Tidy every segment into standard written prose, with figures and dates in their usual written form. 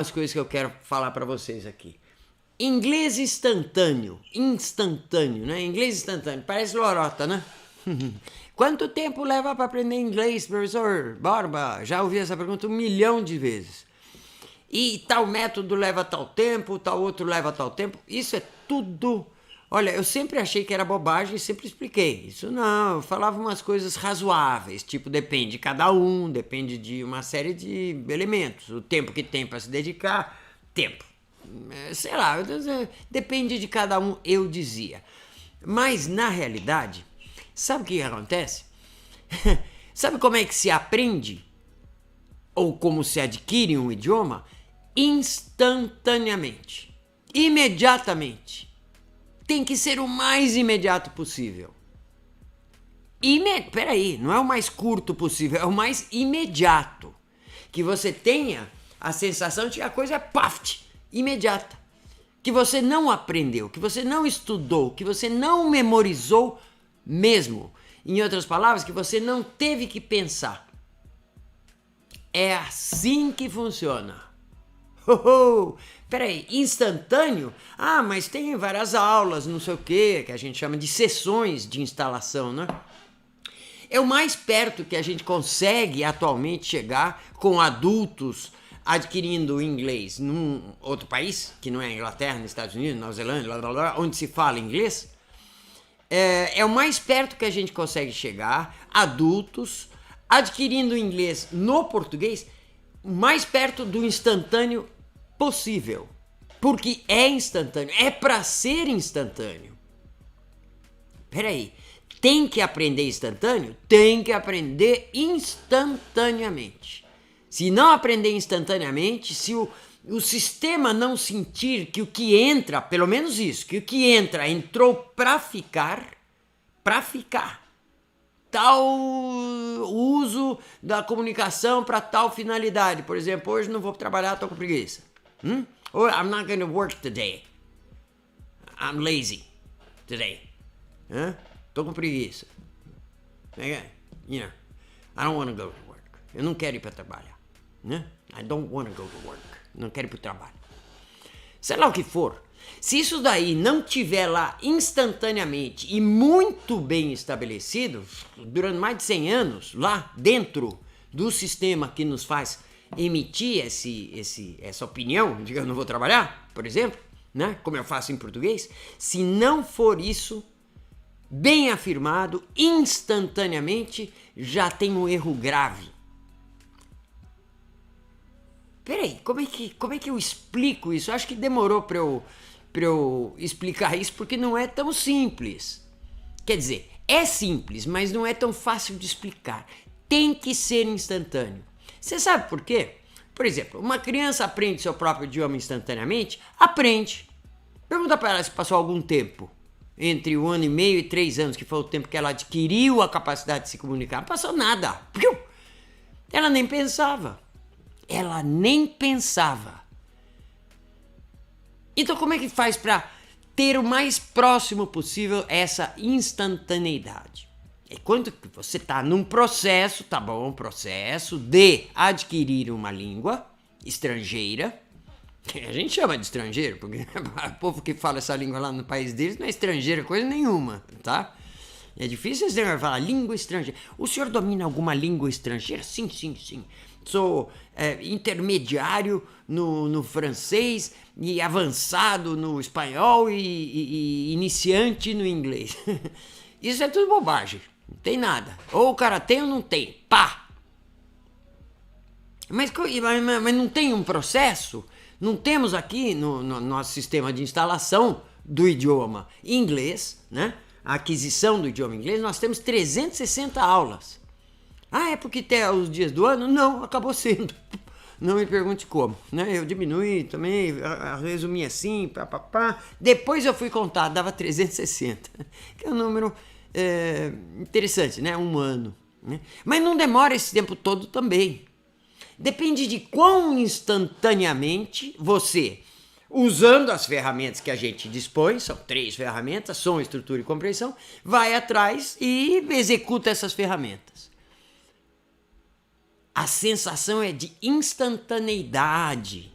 As coisas que eu quero falar para vocês aqui. Inglês instantâneo, né? Inglês instantâneo, parece lorota, né? Quanto tempo leva para aprender inglês, professor Borba? Já ouvi essa pergunta 1 milhão de vezes. E tal método leva tal tempo, tal outro leva tal tempo. Isso é tudo... Olha, eu sempre achei que era bobagem e sempre expliquei. Isso não, eu falava umas coisas razoáveis, tipo, depende de cada um, depende de uma série de elementos. O tempo que tem para se dedicar, tempo. Sei lá, depende de cada um, eu dizia. Mas, na realidade, sabe o que acontece? Sabe como é que se aprende? Ou como se adquire um idioma? Instantaneamente. Imediatamente. Tem que ser o mais imediato possível. Peraí, não é o mais curto possível, é o mais imediato. Que você tenha a sensação de que a coisa é paft, imediata. Que você não aprendeu, que você não estudou, que você não memorizou mesmo. Em outras palavras, que você não teve que pensar. É assim que funciona. Peraí, instantâneo? Ah, mas tem várias aulas, não sei o que a gente chama de sessões de instalação, né? É o mais perto que a gente consegue atualmente chegar com adultos adquirindo inglês num outro país, que não é a Inglaterra, nos Estados Unidos, Nova Zelândia, blá, blá, blá, onde se fala inglês. É o mais perto que a gente consegue chegar, adultos adquirindo inglês no português, mais perto do instantâneo possível. Porque é instantâneo, é para ser instantâneo. Peraí, tem que aprender instantâneo? Tem que aprender instantaneamente. Se não aprender instantaneamente, se o sistema não sentir que o que entra, pelo menos isso, que o que entrou para ficar, tal uso da comunicação para tal finalidade. Por exemplo, hoje não vou trabalhar, estou com preguiça. Or I'm not going to work today. I'm lazy today. Estou com preguiça. I don't want to go to work. Eu não quero ir para trabalhar. I don't want to go to work. Não quero ir para o trabalho. Sei lá o que for. Se isso daí não tiver lá instantaneamente e muito bem estabelecido, durante mais de 100 anos, lá dentro do sistema que nos faz emitir essa opinião de que eu não vou trabalhar, por exemplo, né? Como eu faço em português, se não for isso bem afirmado, instantaneamente, já tem um erro grave. Peraí, como é que eu explico isso? Eu acho que demorou para eu explicar isso porque não é tão simples. Quer dizer, é simples, mas não é tão fácil de explicar. Tem que ser instantâneo. Você sabe por quê? Por exemplo, uma criança aprende seu próprio idioma instantaneamente? Aprende. Pergunta para ela se passou algum tempo entre 1 ano e meio e 3 anos, que foi o tempo que ela adquiriu a capacidade de se comunicar. Não passou nada. Ela nem pensava. Então como é que faz para ter o mais próximo possível essa instantaneidade? É quando você está num processo, processo de adquirir uma língua estrangeira, que a gente chama de estrangeiro, porque o povo que fala essa língua lá no país deles não é estrangeiro coisa nenhuma, tá? É difícil você falar língua estrangeira. O senhor domina alguma língua estrangeira? Sim. Sou intermediário no francês e avançado no espanhol e iniciante no inglês. Isso é tudo bobagem. Não tem nada. Ou o cara tem ou não tem. Pá! Mas não tem um processo? Não temos aqui no nosso sistema de instalação do idioma inglês, né? A aquisição do idioma inglês, nós temos 360 aulas. Ah, é porque tem os dias do ano? Não, acabou sendo. Não me pergunte como, né? Eu diminui também, resumi assim, Depois eu fui contar, dava 360. Que é um número interessante, né? 1 ano. Né? Mas não demora esse tempo todo também. Depende de quão instantaneamente você, usando as ferramentas que a gente dispõe, são 3 ferramentas, som, estrutura e compreensão, vai atrás e executa essas ferramentas. A sensação é de instantaneidade.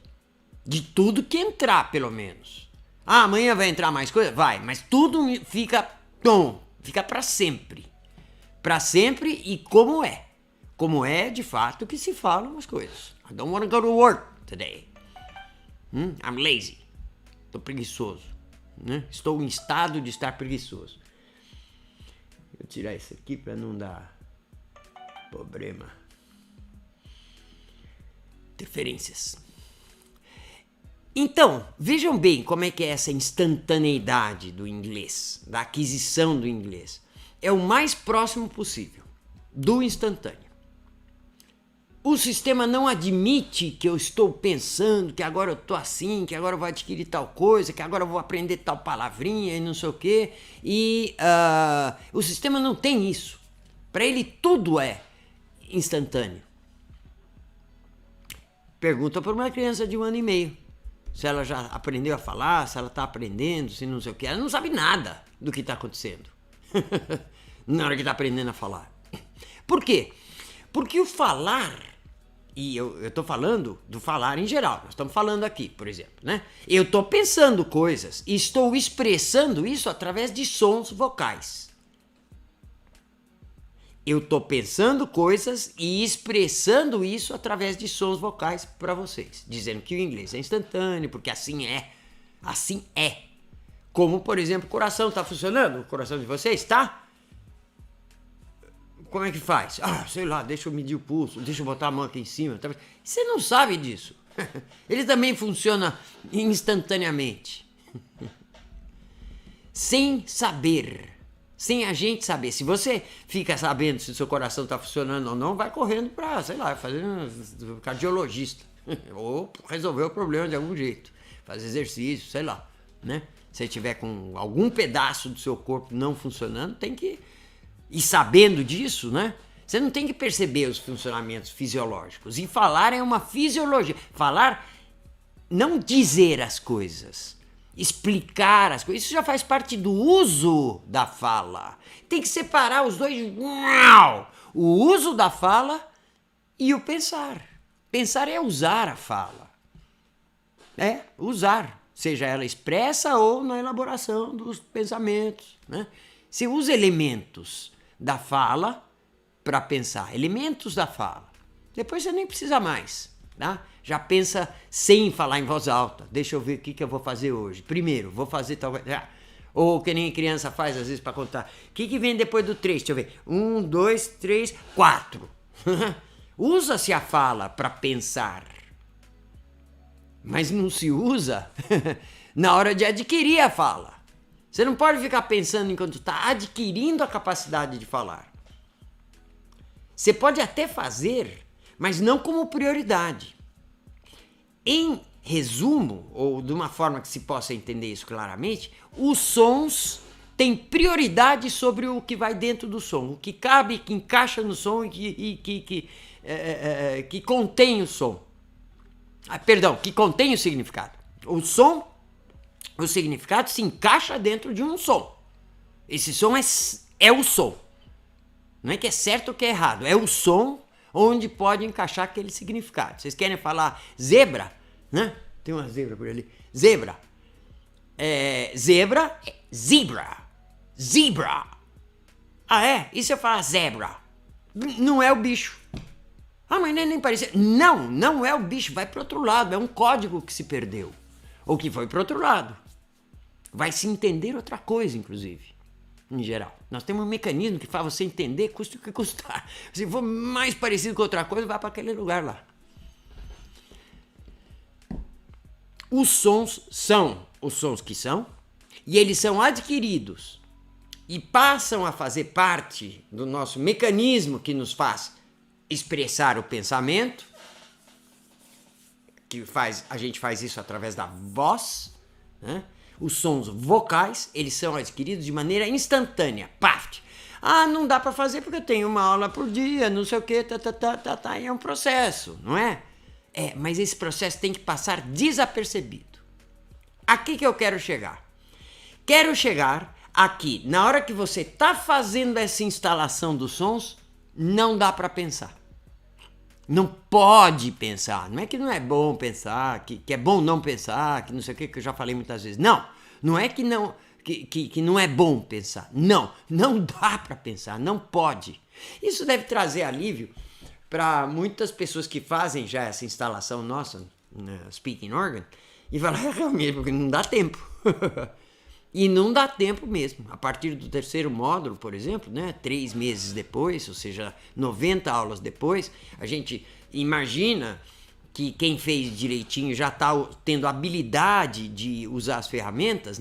De tudo que entrar, pelo menos. Ah, amanhã vai entrar mais coisa? Vai, mas tudo fica bom, fica para sempre. Para sempre e como é. Como é, de fato, que se falam as coisas. I don't want to go to work today. I'm lazy. Estou preguiçoso. Né? Estou em estado de estar preguiçoso. Vou tirar isso aqui para não dar problema. Interferências. Então, vejam bem como é que é essa instantaneidade do inglês, da aquisição do inglês. É o mais próximo possível do instantâneo. O sistema não admite que eu estou pensando, que agora eu estou assim, que agora eu vou adquirir tal coisa, que agora eu vou aprender tal palavrinha e não sei o quê. E o sistema não tem isso. Para ele tudo é instantâneo. Pergunta para uma criança de 1 ano e meio. Se ela já aprendeu a falar, se ela está aprendendo, se não sei o quê. Ela não sabe nada do que está acontecendo na hora que está aprendendo a falar. Por quê? Porque o falar, e eu estou falando do falar em geral, nós estamos falando aqui, por exemplo, né? Eu estou pensando coisas e estou expressando isso através de sons vocais. Eu estou pensando coisas e expressando isso através de sons vocais para vocês, dizendo que o inglês é instantâneo, porque assim é. Assim é. Como, por exemplo, o coração está funcionando? O coração de vocês está? Como é que faz? Ah, sei lá, deixa eu medir o pulso, deixa eu botar a mão aqui em cima. Você não sabe disso. Ele também funciona instantaneamente. Sem saber. Sem a gente saber. Se você fica sabendo se o seu coração está funcionando ou não, vai correndo para, sei lá, fazer um cardiologista. Ou resolver o problema de algum jeito. Fazer exercício, sei lá. Né? Se tiver com algum pedaço do seu corpo não funcionando, tem que... E sabendo disso, né? Você não tem que perceber os funcionamentos fisiológicos. E falar é uma fisiologia. Falar, não dizer as coisas. Explicar as coisas, isso já faz parte do uso da fala. Tem que separar os dois. O uso da fala e o pensar. Pensar é usar a fala. É, usar. Seja ela expressa ou na elaboração dos pensamentos. Né? Você usa elementos da fala para pensar. Elementos da fala. Depois você nem precisa mais. Tá? Já pensa sem falar em voz alta. Deixa eu ver o que eu vou fazer hoje. Primeiro, vou fazer tal coisa. Ou que nem criança faz às vezes para contar. O que vem depois do 3? Deixa eu ver. 1, 2, 3, 4. Usa-se a fala para pensar. Mas não se usa na hora de adquirir a fala. Você não pode ficar pensando enquanto está adquirindo a capacidade de falar. Você pode até fazer, mas não como prioridade. Em resumo, ou de uma forma que se possa entender isso claramente, os sons têm prioridade sobre o que vai dentro do som, o que cabe, que encaixa no som e que contém o som. Que contém o significado. O som, o significado se encaixa dentro de um som. Esse som é o som. Não é que é certo ou que é errado, é o som onde pode encaixar aquele significado. Vocês querem falar zebra, né? Tem uma zebra por ali. Zebra. Zebra é zebra. Zebra. Ah, é? E se eu falar zebra? Não é o bicho. Ah, mas nem parecia. Não é o bicho. Vai para outro lado. É um código que se perdeu. Ou que foi para outro lado. Vai se entender outra coisa, inclusive. Em geral. Nós temos um mecanismo que faz você entender, custe o que custar. Se for mais parecido com outra coisa, vai para aquele lugar lá. Os sons são os sons que são, e eles são adquiridos e passam a fazer parte do nosso mecanismo que nos faz expressar o pensamento, a gente faz isso através da voz, né? Os sons vocais, eles são adquiridos de maneira instantânea. Paf! Ah, não dá para fazer porque eu tenho uma aula por dia, não sei o que, é um processo, não é? Mas esse processo tem que passar desapercebido. Aqui que eu quero chegar. Quero chegar aqui, na hora que você está fazendo essa instalação dos sons, não dá para pensar. Não pode pensar. Não é que não é bom pensar, que é bom não pensar, que não sei o que eu já falei muitas vezes. Não, não é que não, que não é bom pensar. Não, não dá para pensar, não pode. Isso deve trazer alívio para muitas pessoas que fazem já essa instalação nossa, Speaking Organ, e falar, realmente, porque não dá tempo. E não dá tempo mesmo. A partir do terceiro módulo, por exemplo, 3 meses depois, ou seja, 90 aulas depois, a gente imagina que quem fez direitinho já está tendo habilidade de usar as ferramentas,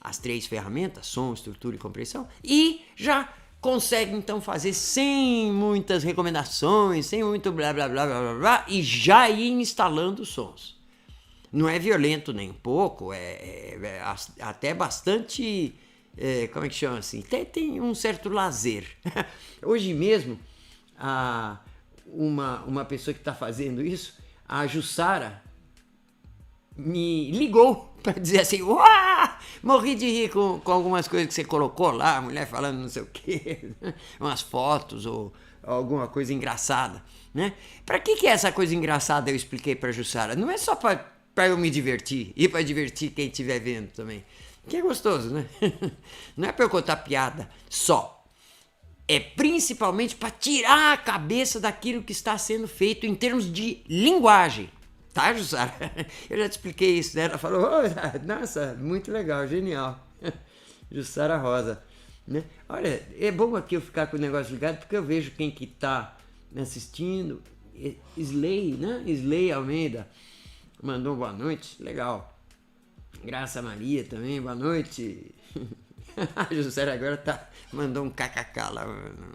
as 3 ferramentas, som, estrutura e compreensão, e já consegue então fazer sem muitas recomendações, sem muito blá blá blá blá blá, blá e já ir instalando os sons. Não é violento nem um pouco, é até bastante, como é que chama assim? Tem um certo lazer. Hoje mesmo, uma pessoa que está fazendo isso, a Jussara, me ligou para dizer assim, uau, morri de rir com algumas coisas que você colocou lá, a mulher falando não sei o quê, umas fotos ou alguma coisa engraçada, Para que é essa coisa engraçada, eu expliquei para a Jussara? Não é só para eu me divertir e para divertir quem estiver vendo também. Que é gostoso, Não é para eu contar piada só. É principalmente para tirar a cabeça daquilo que está sendo feito em termos de linguagem. Tá, Jussara? Eu já te expliquei isso, Ela falou, nossa, muito legal, genial. Jussara Rosa. Olha, é bom aqui eu ficar com o negócio ligado porque eu vejo quem que tá assistindo. Slay, Slay Almeida. Mandou boa noite, legal. Graça Maria também, boa noite. A José agora mandou um kkk lá,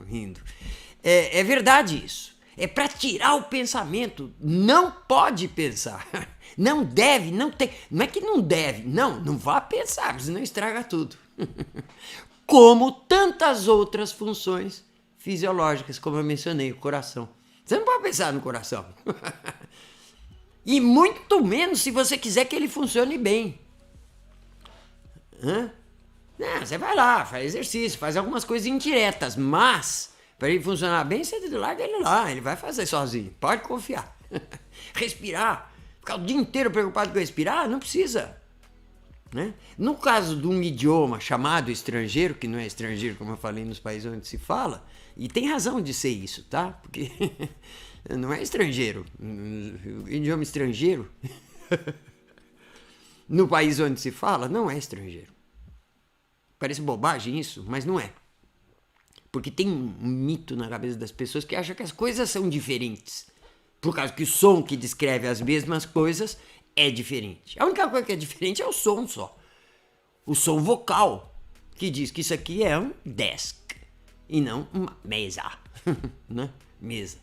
rindo. É verdade isso. É para tirar o pensamento. Não pode pensar. Não deve, não tem. Não é que não deve, não vá pensar, senão estraga tudo. Como tantas outras funções fisiológicas, como eu mencionei, o coração. Você não pode pensar no coração. E muito menos se você quiser que ele funcione bem. Você vai lá, faz exercício, faz algumas coisas indiretas, mas para ele funcionar bem, você larga ele lá, ele vai fazer sozinho, pode confiar. Respirar, ficar o dia inteiro preocupado com respirar, não precisa. No caso de um idioma chamado estrangeiro, que não é estrangeiro, como eu falei, nos países onde se fala, e tem razão de ser isso, tá? Porque não é estrangeiro. O idioma estrangeiro, no país onde se fala, não é estrangeiro. Parece bobagem isso, mas não é. Porque tem um mito na cabeça das pessoas que acham que as coisas são diferentes. Por causa que o som que descreve as mesmas coisas é diferente. A única coisa que é diferente é o som só. O som vocal, que diz que isso aqui é um desk e não uma mesa. Mesa.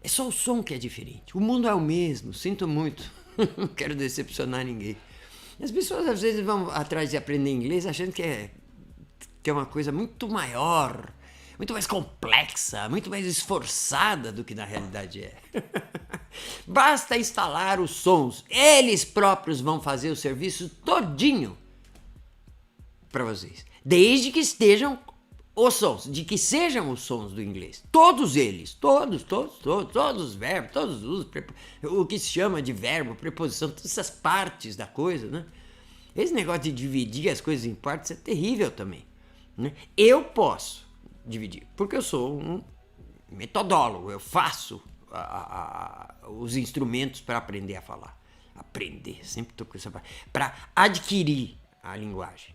É só o som que é diferente. O mundo é o mesmo, sinto muito. Não quero decepcionar ninguém. As pessoas às vezes vão atrás de aprender inglês achando que é uma coisa muito maior, muito mais complexa, muito mais esforçada do que na realidade é. Basta instalar os sons, eles próprios vão fazer o serviço todinho para vocês. Desde que estejam os sons, de que sejam os sons do inglês. Todos eles, todos os verbos, todos os o que se chama de verbo, preposição, todas essas partes da coisa, Esse negócio de dividir as coisas em partes é terrível também. Eu posso dividir, porque eu sou um metodólogo, eu faço os instrumentos para aprender a falar. Aprender, sempre estou com essa palavra. Para adquirir a linguagem.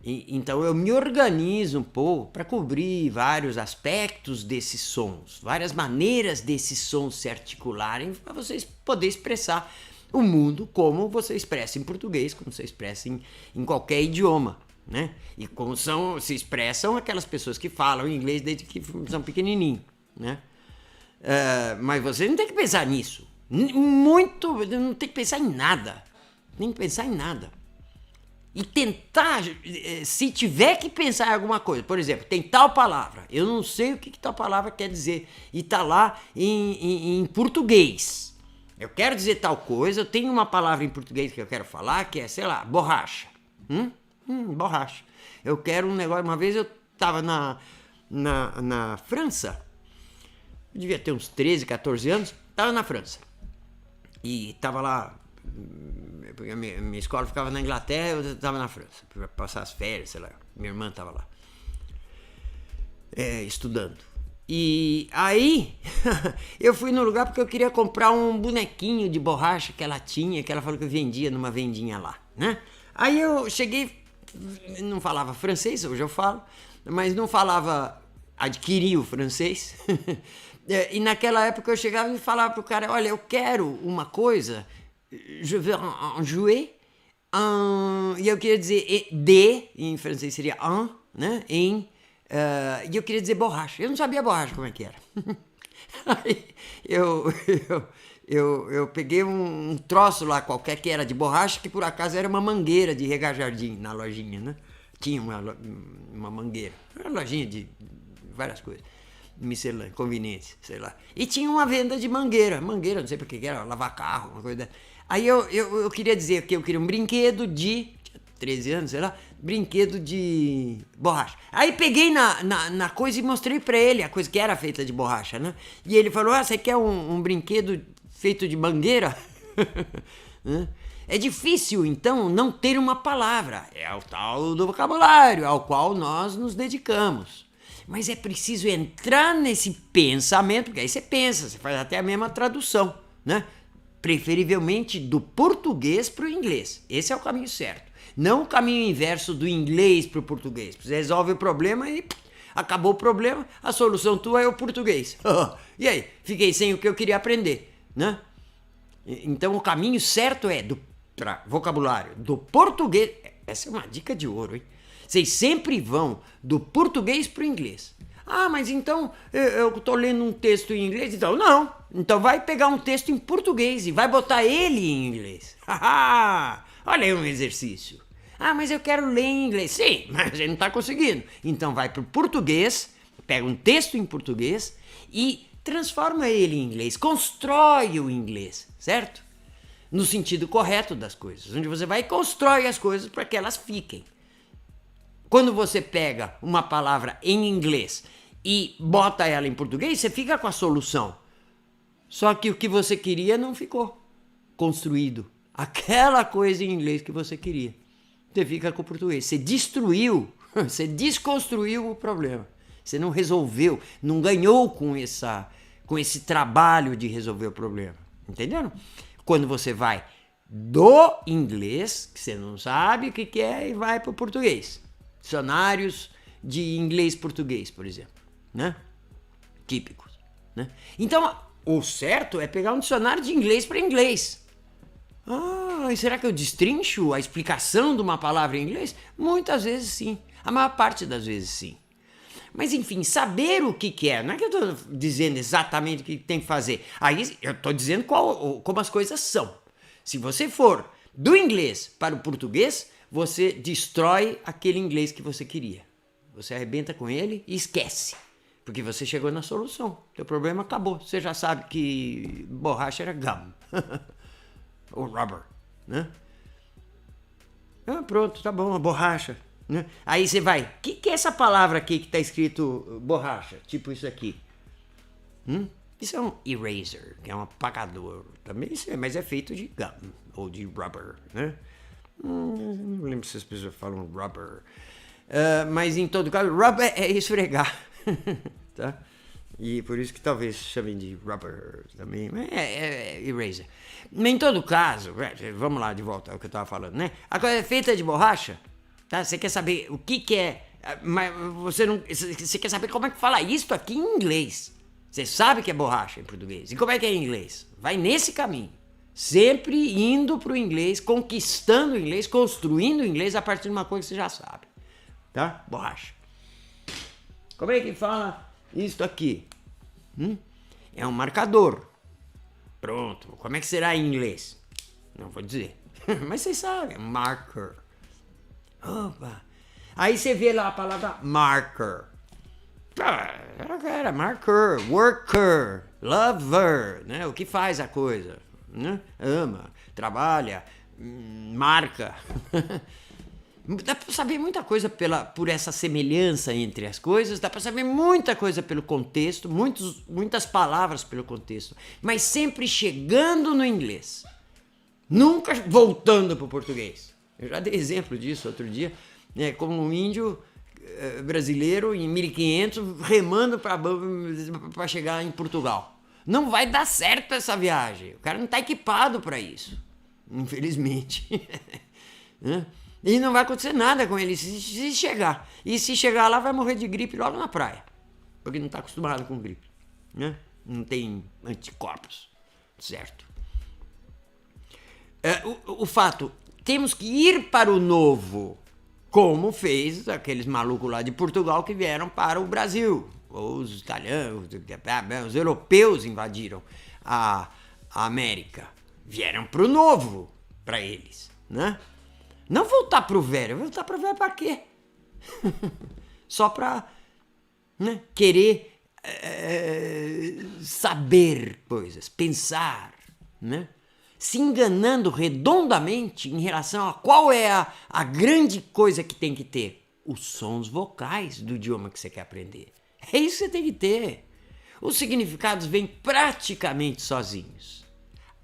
Então eu me organizo um pouco para cobrir vários aspectos desses sons, várias maneiras desses sons se articularem para vocês poderem expressar o mundo como você expressa em português, como você expressa em qualquer idioma. E como se expressam aquelas pessoas que falam inglês desde que são pequenininhos, mas você não tem que pensar nisso, não tem que pensar em nada, nem pensar em nada, e tentar, se tiver que pensar em alguma coisa, por exemplo, tem tal palavra, eu não sei o que tal palavra quer dizer, e tá lá em português, eu quero dizer tal coisa, eu tenho uma palavra em português que eu quero falar, que é, sei lá, borracha, borracha. Eu quero um negócio. Uma vez eu estava na França eu devia ter uns 13, 14 anos, estava na França. E estava lá, porque a minha escola ficava na Inglaterra, eu estava na França, para passar as férias, sei lá. Minha irmã estava lá, estudando. E aí, eu fui no lugar porque eu queria comprar um bonequinho de borracha que ela tinha, que ela falou que vendia numa vendinha lá, né? Aí eu cheguei, não falava francês, hoje eu falo, mas não falava, adquiri o francês. E naquela época eu chegava e falava pro cara, olha, eu quero uma coisa, je veux en jouer, e eu queria dizer de, em francês seria un, né? E eu queria dizer borracha. Eu não sabia borracha como é que era. Aí eu peguei um troço lá qualquer que era de borracha, que por acaso era uma mangueira de regar jardim na lojinha, né? Tinha uma mangueira. Uma lojinha de várias coisas. Miscelânea, conveniência, sei lá. E tinha uma venda de mangueira. Mangueira, não sei por que era, lavar carro, uma coisa. Aí eu queria dizer que eu queria um brinquedo de... 13 anos, sei lá, brinquedo de borracha. Aí peguei na coisa e mostrei pra ele a coisa que era feita de borracha, né? E ele falou, você quer um brinquedo feito de mangueira? É difícil, então, não ter uma palavra. É o tal do vocabulário ao qual nós nos dedicamos. Mas é preciso entrar nesse pensamento, porque aí você pensa, você faz até a mesma tradução, né? Preferivelmente do português para o inglês. Esse é o caminho certo. Não o caminho inverso do inglês para o português. Você resolve o problema e acabou o problema, a solução tua é o português. E aí? Fiquei sem o que eu queria aprender, né? Então o caminho certo é para vocabulário do português. Essa é uma dica de ouro, hein? Vocês sempre vão do português para o inglês. Ah, mas então eu estou lendo um texto em inglês, então não. Então vai pegar um texto em português e vai botar ele em inglês. Olha aí um exercício. Ah, mas eu quero ler em inglês. Sim, mas você não está conseguindo. Então vai para o português, pega um texto em português e transforma ele em inglês. Constrói o inglês, certo? No sentido correto das coisas. Onde você vai e constrói as coisas para que elas fiquem. Quando você pega uma palavra em inglês e bota ela em português, você fica com a solução. Só que o que você queria não ficou construído. Aquela coisa em inglês que você queria. Você fica com o português. Você destruiu, você desconstruiu o problema. Você não resolveu, não ganhou com esse trabalho de resolver o problema. Entenderam? Quando você vai do inglês, que você não sabe o que é, e vai para o português. Dicionários de inglês-português, por exemplo, né? Típicos, né? Então, o certo é pegar um dicionário de inglês para inglês. Ah, e será que eu destrincho a explicação de uma palavra em inglês? Muitas vezes sim. A maior parte das vezes sim. Mas enfim, saber o que é. Não é que eu estou dizendo exatamente o que tem que fazer. Aí eu estou dizendo como as coisas são. Se você for do inglês para o português, você destrói aquele inglês que você queria. Você arrebenta com ele e esquece. Porque você chegou na solução. Teu problema acabou. Você já sabe que borracha era gum. Ou rubber, né? Ah, pronto, tá bom, a borracha, né? Aí você vai, o que é essa palavra aqui que tá escrito borracha? Tipo isso aqui. Isso é um eraser, que é um apagador. Também isso é, mas é feito de gum ou de rubber, né? Não lembro se as pessoas falam rubber. Mas em todo caso, rubber é esfregar, tá? E por isso que talvez chamem de rubber também. É eraser. Em todo caso, vamos lá de volta ao que eu estava falando, né? A coisa é feita de borracha, tá? Você quer saber o que é, mas você quer saber como é que fala isso aqui em inglês. Você sabe que é borracha em português. E como é que é em inglês? Vai nesse caminho. Sempre indo para o inglês, conquistando o inglês, construindo o inglês a partir de uma coisa que você já sabe. Tá? Borracha. Como é que fala isso aqui? É um marcador. Pronto. Como é que será em inglês? Não vou dizer. Mas vocês sabem. Marker. Opa. Aí você vê lá a palavra marker. Era marker, worker, lover, né? O que faz a coisa, né? Ama, trabalha, marca. Dá para saber muita coisa por essa semelhança entre as coisas, dá para saber muita coisa pelo contexto, muitas palavras pelo contexto, mas sempre chegando no inglês, nunca voltando para o português. Eu já dei exemplo disso outro dia, né, como um índio brasileiro em 1500 remando para chegar em Portugal. Não vai dar certo essa viagem, o cara não está equipado para isso, infelizmente. E não vai acontecer nada com ele se chegar. E se chegar lá, vai morrer de gripe logo na praia. Porque não está acostumado com gripe. Né? Não tem anticorpos. Certo? O fato, temos que ir para o novo, como fez aqueles malucos lá de Portugal que vieram para o Brasil. Os italianos, os europeus invadiram a América. Vieram para o novo, para eles. Né? Não voltar pro velho. Voltar pro velho pra quê? Só pra, né, querer saber coisas, pensar, né? Se enganando redondamente em relação a qual é a grande coisa que tem que ter. Os sons vocais do idioma que você quer aprender. É isso que você tem que ter. Os significados vêm praticamente sozinhos.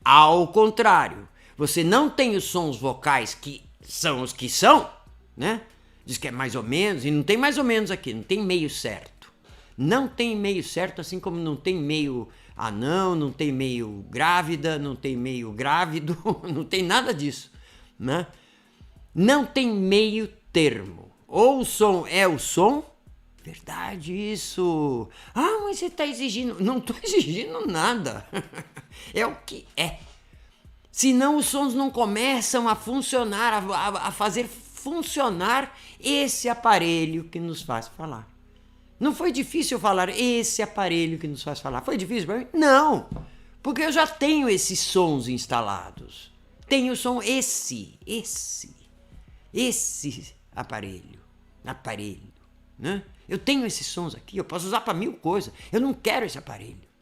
Ao contrário, você não tem os sons vocais que são os que são, né? Diz que é mais ou menos, e não tem mais ou menos aqui, não tem meio certo. Não tem meio certo, assim como não tem meio anão, não tem meio grávida, não tem meio grávido, não tem nada disso, né? Não tem meio termo. Ou o som é o som, verdade isso. Ah, mas você está exigindo. Não estou exigindo nada. É o que é. Senão os sons não começam a funcionar, a fazer funcionar esse aparelho que nos faz falar. Não foi difícil falar esse aparelho que nos faz falar. Foi difícil para mim? Não, porque eu já tenho esses sons instalados. Tenho o som esse aparelho, né? Eu tenho esses sons aqui, eu posso usar para 1000 coisas. Eu não quero esse aparelho.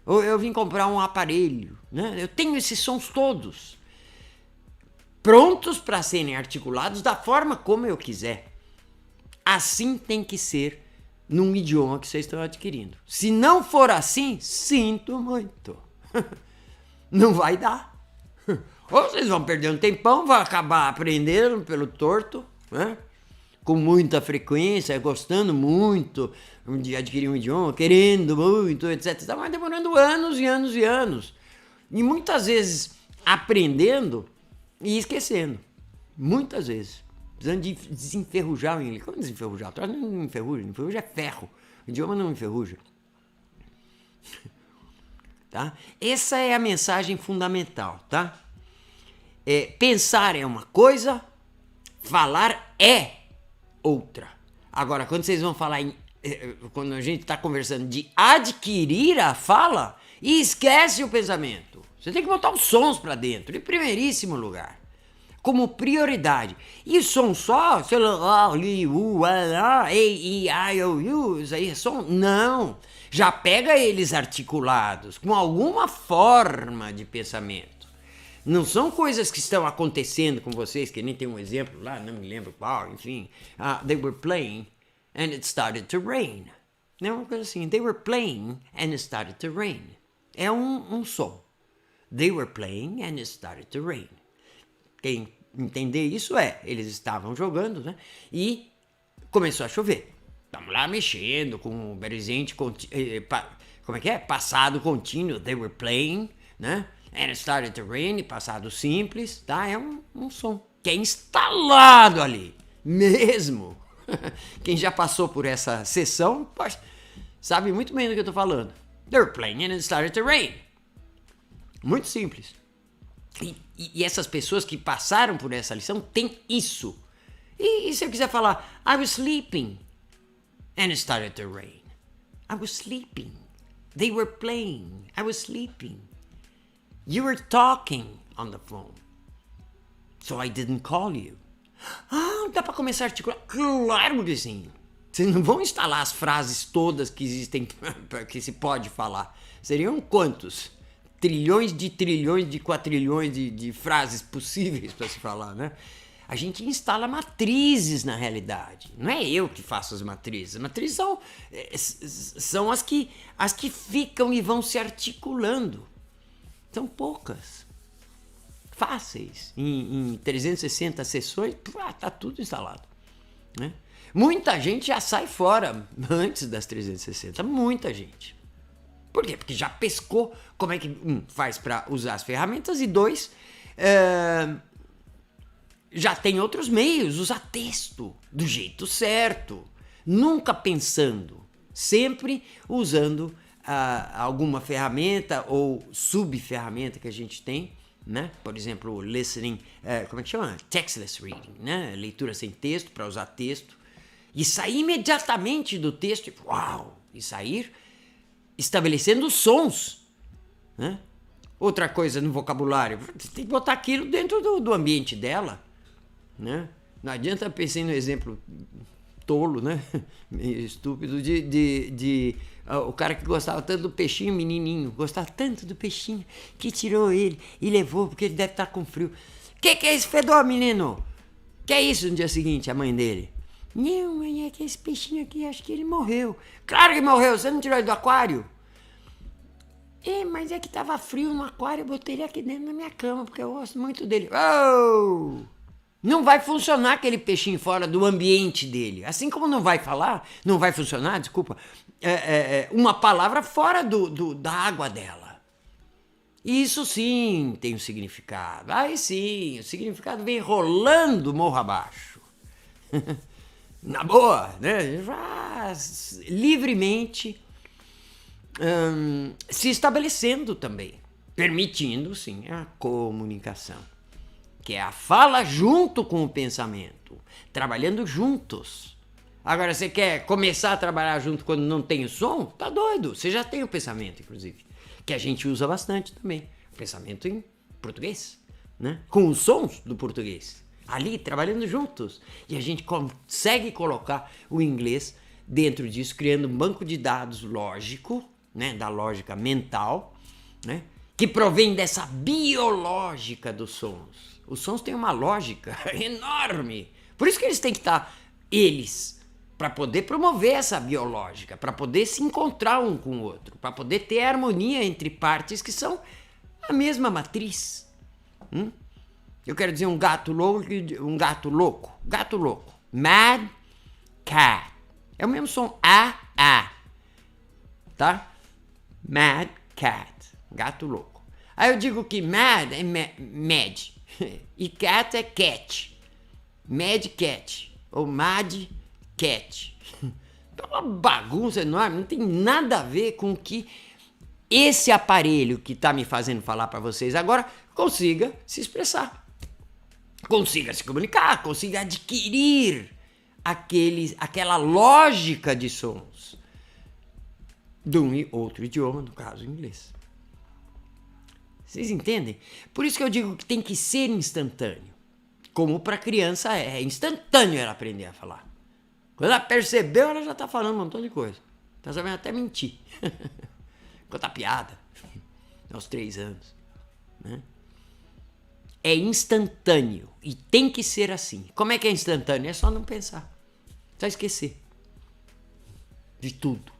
Ou eu vim comprar um aparelho, né? Eu tenho esses sons todos prontos para serem articulados da forma como eu quiser. Assim tem que ser num idioma que vocês estão adquirindo. Se não for assim, sinto muito. Não vai dar. Ou vocês vão perder um tempão, vão acabar aprendendo pelo torto, né? Com muita frequência, gostando muito de adquirir um idioma, querendo muito, etc. Mas demorando anos e anos e anos. E muitas vezes aprendendo e esquecendo. Muitas vezes. Precisando de desenferrujar o inglês. Como desenferrujar? Não enferruja. Enferruja é ferro. O idioma não enferruja. Tá? Essa é a mensagem fundamental, tá? Pensar é uma coisa, falar é outra. Agora, quando vocês vão falar quando a gente está conversando de adquirir a fala, esquece o pensamento. Você tem que botar os sons para dentro, em primeiríssimo lugar, como prioridade. E som só, sei lá, e, i, o, u, isso aí é som? Não. Já pega eles articulados, com alguma forma de pensamento. Não são coisas que estão acontecendo com vocês, que nem tem um exemplo lá, não me lembro qual, enfim. They were playing and it started to rain. Não é uma coisa assim. They were playing and it started to rain. É um som. They were playing and it started to rain. Quem entender isso eles estavam jogando, né? E começou a chover. Estamos lá mexendo com o presente, como é que é? Passado contínuo. They were playing, né? And it started to rain, passado simples, tá? É um som que é instalado ali, mesmo. Quem já passou por essa sessão sabe muito bem do que eu tô falando. They were playing and it started to rain. Muito simples. E essas pessoas que passaram por essa lição têm isso. E se eu quiser falar, I was sleeping and it started to rain. I was sleeping. They were playing. I was sleeping. You were talking on the phone, so I didn't call you. Dá para começar a articular? Claro que sim. Vocês não vão instalar as frases todas que existem, que se pode falar. Seriam quantos? Trilhões de quatrilhões de frases possíveis para se falar, né? A gente instala matrizes na realidade. Não é eu que faço as matrizes. As matrizes são as que ficam e vão se articulando. São poucas. Fáceis. Em 360 sessões, tá tudo instalado. Né? Muita gente já sai fora antes das 360. Muita gente. Por quê? Porque já pescou como é que, faz para usar as ferramentas, e dois, já tem outros meios, usar texto do jeito certo, nunca pensando, sempre usando alguma ferramenta ou subferramenta que a gente tem, né? Por exemplo, listening, como é que chama? Textless reading, né? Leitura sem texto, para usar texto, e sair imediatamente do texto, e sair estabelecendo sons, né? Outra coisa no vocabulário, você tem que botar aquilo dentro do ambiente dela, né? Não adianta pensar no exemplo tolo, né? Meio estúpido o cara que gostava tanto do peixinho, menininho, gostava tanto do peixinho que tirou ele e levou porque ele deve estar com frio. Que é esse fedor, menino? Que é isso? No dia seguinte, a mãe dele: não, mãe, é que esse peixinho aqui, acho que ele morreu. Claro que morreu, você não tirou ele do aquário? Mas é que tava frio no aquário, eu botei ele aqui dentro da minha cama, porque eu gosto muito dele. Oh! Não vai funcionar aquele peixinho fora do ambiente dele. Assim como não vai funcionar, uma palavra fora da água dela. Isso sim tem um significado. Aí sim, o significado vem rolando morro abaixo. Na boa, né? Já livremente se estabelecendo também, permitindo sim a comunicação, que é a fala junto com o pensamento, trabalhando juntos. Agora, você quer começar a trabalhar junto quando não tem o som? Tá doido, você já tem o pensamento, inclusive, que a gente usa bastante também, o pensamento em português, né? Com os sons do português, ali trabalhando juntos, e a gente consegue colocar o inglês dentro disso, criando um banco de dados lógico, né, da lógica mental, né, que provém dessa biológica dos sons. Os sons têm uma lógica enorme, por isso que eles têm que estar, para poder promover essa biológica, para poder se encontrar um com o outro, para poder ter harmonia entre partes que são a mesma matriz. Eu quero dizer um gato louco. Mad cat. É o mesmo som A, tá? Mad cat, gato louco. Aí eu digo que mad é mad e cat é cat. Mad cat ou mad cat. É uma bagunça enorme, não tem nada a ver com que esse aparelho que tá me fazendo falar para vocês agora consiga se expressar, consiga se comunicar, consiga adquirir aquela lógica de sons de um e outro idioma, no caso inglês. Vocês entendem? Por isso que eu digo que tem que ser instantâneo. Como para criança é instantâneo ela aprender a falar. Quando ela percebeu, ela já tá falando um montão de coisa. Tá sabendo até mentir. Contar piada. Aos 3 anos. Né? É instantâneo. E tem que ser assim. Como é que é instantâneo? É só não pensar. Só esquecer. De tudo.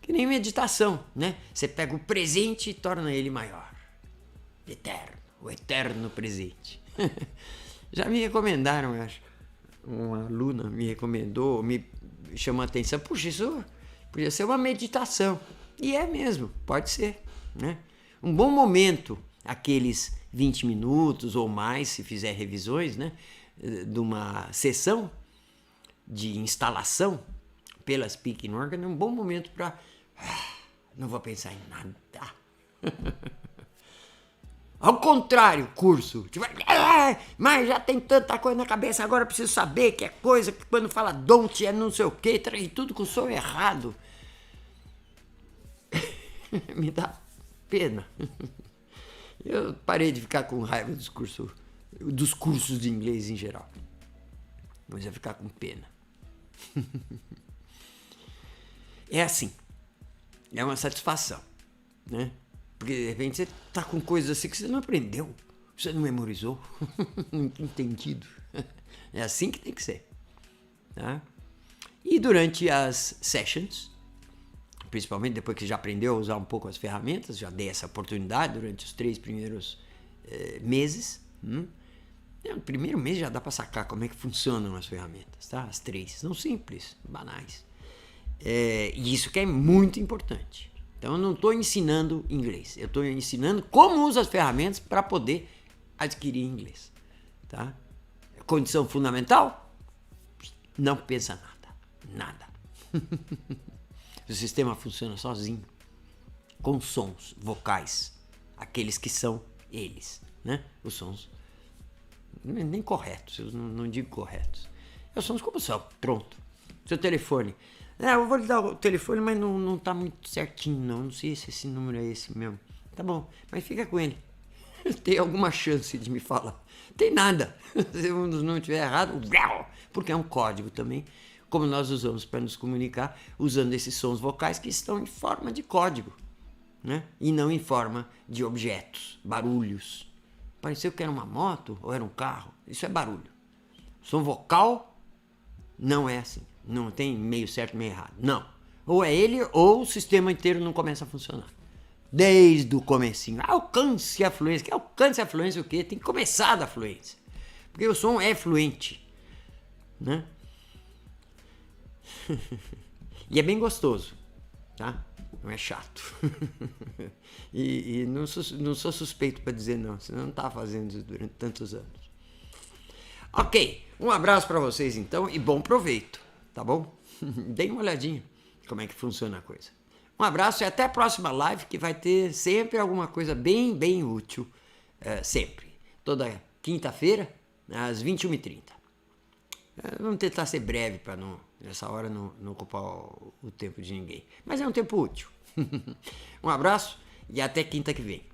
Que nem meditação, né? Você pega o presente e torna ele maior. Eterno. O eterno presente. Já me recomendaram, eu acho. Uma aluna me recomendou, me chamou a atenção. Puxa, isso podia ser uma meditação. E é mesmo, pode ser, né? Um bom momento, aqueles 20 minutos ou mais, se fizer revisões, né? De uma sessão de instalação pela Speaking Organ, é um bom momento para... Não vou pensar em nada. Ao contrário, curso. Tipo, mas já tem tanta coisa na cabeça, agora eu preciso saber que é coisa que quando fala don't é não sei o que, e tudo com o som errado. Me dá pena. Eu parei de ficar com raiva dos cursos de inglês em geral. Mas ia ficar com pena. É assim. É uma satisfação, né? Porque de repente você tá com coisas assim que você não aprendeu. Você não memorizou? Não tinha entendido. É assim que tem que ser. Tá? E durante as sessions, principalmente depois que já aprendeu a usar um pouco as ferramentas, já dei essa oportunidade durante os 3 primeiros meses. No primeiro mês já dá para sacar como é que funcionam as ferramentas, tá? As 3 são simples, banais. E isso que é muito importante. Então eu não estou ensinando inglês, eu estou ensinando como usa as ferramentas para poder adquirir inglês, tá? Condição fundamental? Não pensa nada. O sistema funciona sozinho, com sons vocais, aqueles que são eles, né? Os sons nem corretos, eu não digo corretos. Os sons como são, pronto. Seu telefone. Eu vou lhe dar o telefone, mas não tá muito certinho, não sei se esse número é esse mesmo. Tá bom, mas fica com ele. Tem alguma chance de me falar? Tem nada. Se um dos números estiver errado, porque é um código também, como nós usamos para nos comunicar, usando esses sons vocais que estão em forma de código, né? E não em forma de objetos, barulhos. Pareceu que era uma moto ou era um carro. Isso é barulho. Som vocal não é assim. Não tem meio certo, meio errado. Não. Ou é ele ou o sistema inteiro não começa a funcionar. Desde o comecinho. Alcance a fluência. Que alcance a fluência o quê? Tem que começar da fluência. Porque o som é fluente. Né? E é bem gostoso. Tá? Não é chato. e não sou suspeito para dizer não. Senão não estava fazendo isso durante tantos anos. Ok. Um abraço para vocês então e bom proveito. Tá bom? Deem uma olhadinha como é que funciona a coisa. Um abraço e até a próxima live, que vai ter sempre alguma coisa bem útil. Sempre. Toda quinta-feira, às 21h30. Vamos tentar ser breve para nessa hora não ocupar o tempo de ninguém. Mas é um tempo útil. Um abraço e até quinta que vem.